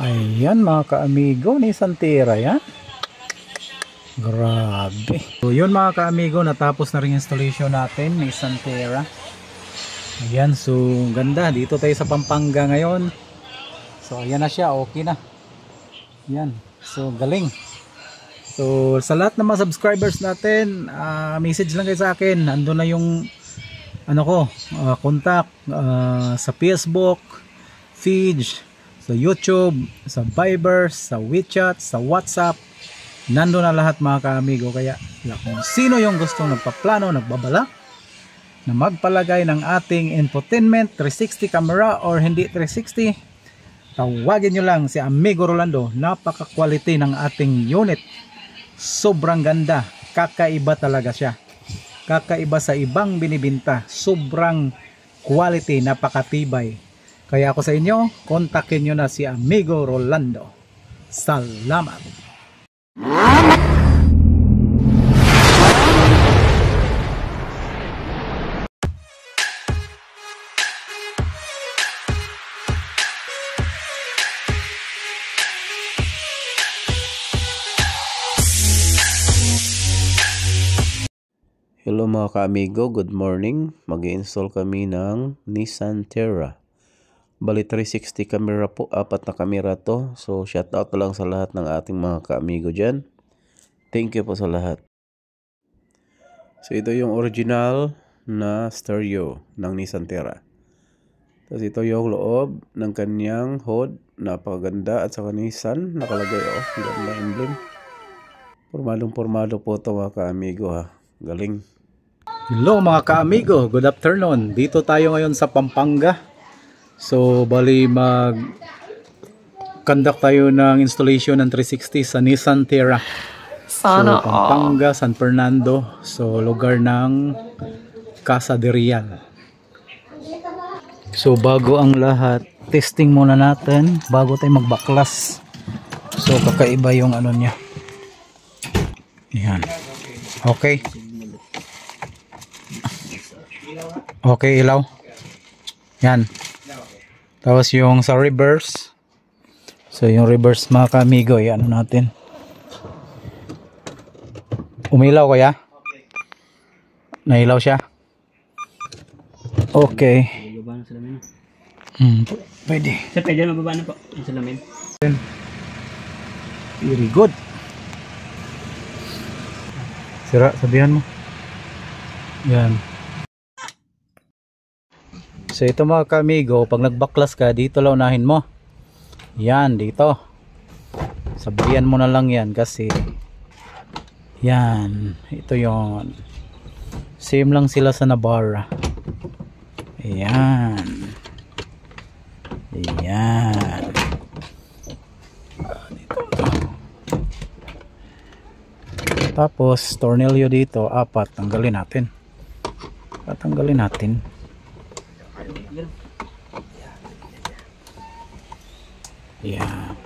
Ayan mga ka-amigo, Nissan Terra yan. Grabe. So yun mga ka-amigo, natapos na rin installation natin, Nissan Terra. Ayan, so ganda. Dito tayo sa Pampanga ngayon. So ayan na siya, okay na. Ayan, so galing. So sa lahat ng mga subscribers natin, message lang kayo sa akin. Ando na yung contact sa Facebook, feed, sa YouTube, sa Viber, sa WeChat, sa WhatsApp. Nando na lahat mga ka-amigo. Kaya kung sino yung gustong nagpaplano, nagbabala na magpalagay ng ating infotainment 360 camera or hindi 360, tawagin nyo lang si Amigo Rolando. Napaka-quality ng ating unit. Sobrang ganda. Kakaiba talaga siya. Kakaiba sa ibang binibinta. Sobrang quality, napakatibay. Kaya ako sa inyo, kontakin nyo na si Amigo Rolando. Salamat! Hello mga ka-amigo, good morning. Mag-i-install kami ng Nissan Terra. Bali 360 camera po, 4 na camera to. So shout out lang sa lahat ng ating mga ka-amigo dyan. Thank you po sa lahat. So ito yung original na stereo ng Nissan Terra. Tapos ito yung loob ng kanyang hood. Napakaganda at saka Nissan nakalagay ganda emblem. Pormadong-pormado po ito mga ka-amigo ha. Galing. Hello mga ka-amigo, good afternoon. Dito tayo ngayon sa Pampanga. So bali mag-conduct tayo ng installation ng 360 sa Nissan Terra. Sana so Pampanga, San Fernando. So lugar ng Casa de Real. So bago ang lahat, testing muna natin bago tayo magbaklas. So kakaiba yung ano niya. Yan. Okay. Okay, ilaw. Yan. Tapos yung sa reverse. So yung reverse mga ka-amigo, ano natin. Umilaw kaya? Nailaw siya? Okay. Pwede. Sir, pwede na baba na po yung salamin. Very good. Sira, sabihan mo. Yan. So ito mga ka-amigo, pag nagbaklas ka, dito lang unahin mo. Yan, dito. Sabihan mo na lang yan kasi yan, ito yon. Same lang sila sa Navara. Ayan. Ayan. Tapos tornilyo dito, 4. Tanggalin natin. Tatanggalin natin. Yeah.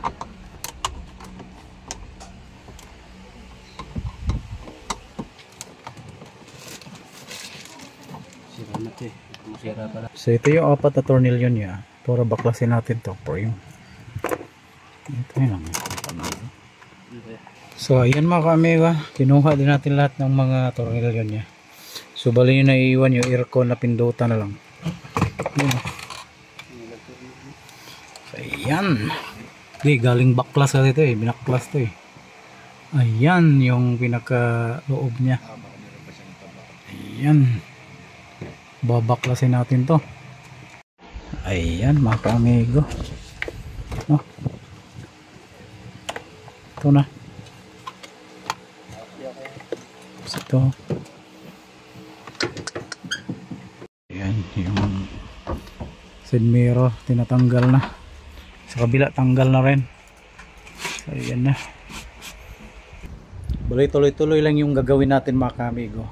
So ito yung 4 na tornilyo niya. Para baklasin natin to for yung ito yun lang. So ayan mga ka-amigo, kinuha din natin lahat ng mga tornilyo niya. So bali yung naiiwan yung aircon na pindutan na lang. So ayan. Okay, galing baklas kasi ito binaklas to Ayan yung pinaka loob niya. Ayan. Babaklasin natin to. Ayan mga ka-amigo. No? Ito na. Ito. Ayan yung side mirror tinatanggal na. Sa kabila tanggal na rin. So ayan na. Bali tuloy-tuloy lang yung gagawin natin mga ka-amigo.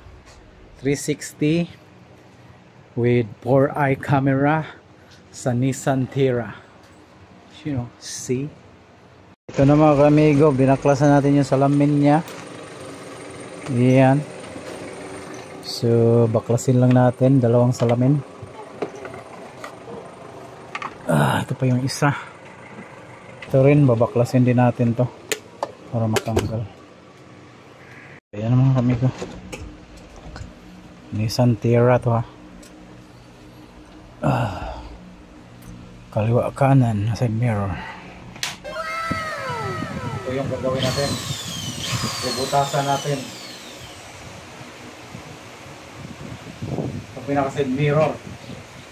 360 with 4-eye camera sa Nissan Terra. You know, see? Ito na mga ka-amigo, binaklasan natin yung salamin niya. Ayan. So baklasin lang natin 2 salamin. Ito pa yung isa. Ito rin, babaklasin din natin to para matanggal. Ayan mga kamigo, Nissan Terra to ha. Kaliwa kanan, side mirror. Ito yung gagawin natin, bubutasan natin yung pinaka side mirror.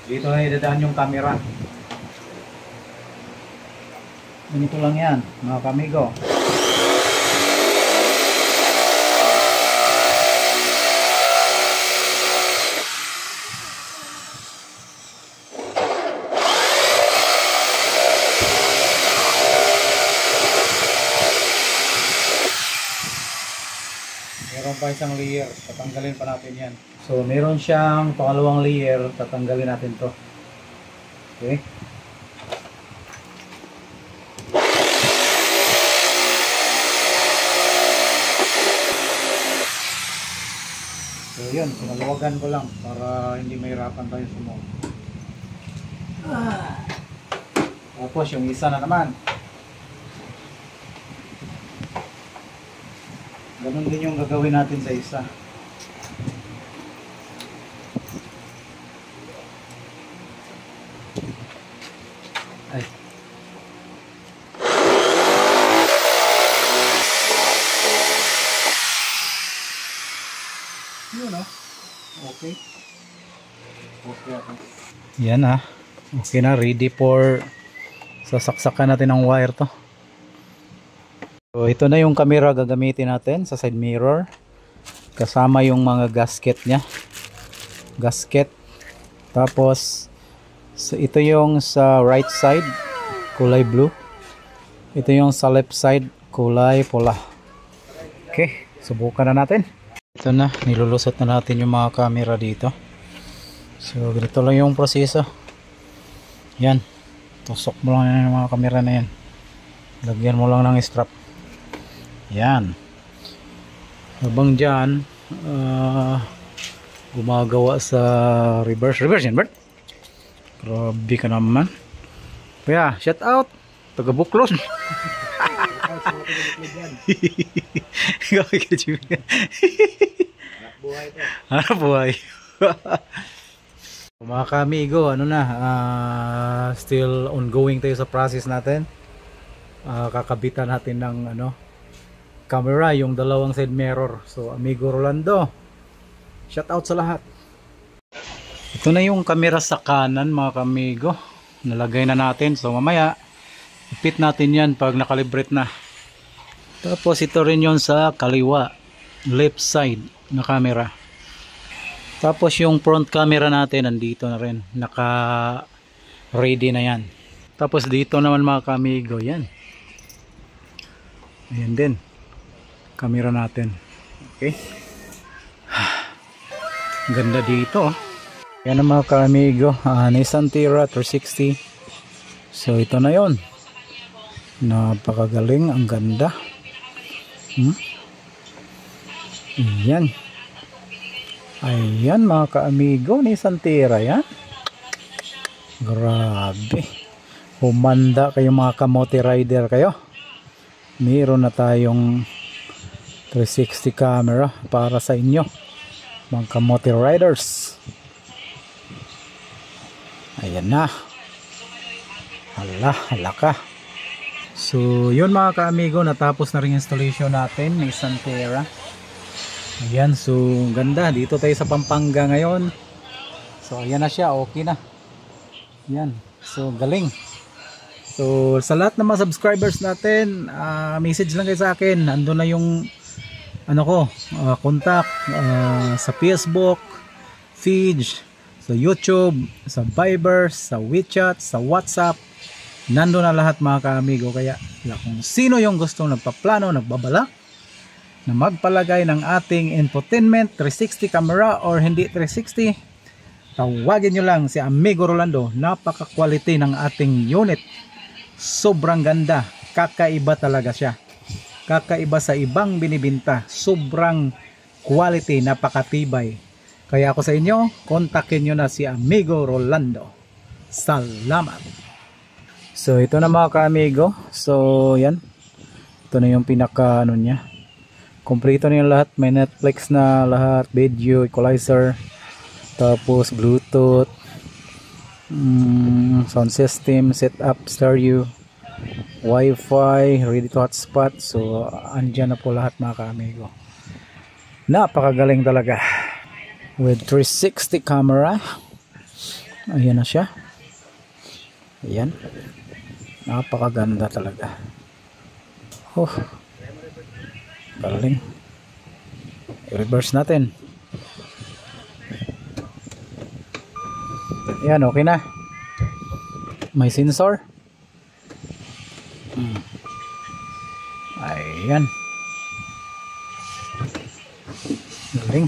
Dito na idadaan yung camera. Ganito lang yan mga kamigo. Meron pa isang layer, tatanggalin pa natin yan. So meron siyang pangalawang layer, tatanggalin natin to. Okay. So yun, pinaluwagan ko lang para hindi mahirapan tayo sumuot. Tapos yung isa na naman. Ganun din yung gagawin natin sa isa. Ay. Yun o. Okay. Okay. Yan ha. Okay na. Ready for sasaksakan natin ng wire to. So ito na yung camera gagamitin natin sa side mirror. Kasama yung mga gasket nya. Gasket. Tapos ito yung sa right side, kulay blue. Ito yung sa left side, kulay pula. Okay, subukan na natin. Ito na, nilulusot na natin yung mga camera dito. So ganito lang yung proseso. Yan, tusok mo lang yung mga camera na yan. Lagyan mo lang ng strap. Yan. Habang dyan gumagawa sa reverse yan, Bert. Grabe ka naman. Kaya, shout out taga Buklos. Hanap buhay. Mga kamigo, ano na, still ongoing tayo sa process natin. Kakabitan natin ng camera, yung dalawang side mirror. So amigo Rolando, shout out sa lahat. Ito na yung camera sa kanan mga kamigo, nalagay na natin. So mamaya ipit natin yan pag nakalibrate na. Tapos ito rin yon sa kaliwa, left side na camera. Tapos yung front camera natin nandito na rin, naka ready na yan. Tapos dito naman mga kamigo, yan, ayan din camera natin. Okay, ganda dito. Yan ang mga kamigo, Nissan Terra 360. So ito na yon, napakagaling, ang ganda. Ayan. Ayan mga ka-amigo, Nissan Terra yan. Grabe. Humanda kayo mga kamote rider kayo. Meron na tayong 360 camera para sa inyo mga kamote riders. Ayan na. Hala ka. So yun mga ka-amigo, natapos na rin installation natin Nissan Terra. Ayan, so ganda. Dito tayo sa Pampanga ngayon. So ayan na siya, okay na. Ayan, so galing. So sa lahat ng mga subscribers natin, message lang kayo sa akin. Ando na yung contact sa Facebook, Fidge, sa YouTube, sa Viber, sa WeChat, sa WhatsApp. Nando na lahat mga ka-amigo. Kaya kung sino yung gustong nagpaplano, nagbabalak na magpalagay ng ating infotainment 360 camera or hindi 360, tawagin nyo lang si Amigo Rolando. Napaka-quality ng ating unit. Sobrang ganda. Kakaiba talaga siya. Kakaiba sa ibang binibinta. Sobrang quality, napakatibay. Kaya ako sa inyo, kontakin nyo na si Amigo Rolando. Salamat. So ito na mga ka-amigo. So yan. Ito na yung pinaka ano niya. Kompleto na yung lahat. May Netflix na lahat. Video, equalizer. Tapos Bluetooth. Sound system, setup, stereo. Wi-Fi, ready to hotspot. So andyan na po lahat mga ka-amigo. Napakagaling talaga. With 360 camera. Ayan na siya. Ayan. Napakaganda talaga. Oh. Galing. I-reverse natin. Ayan, okay na. May sensor. Ayan. Galing.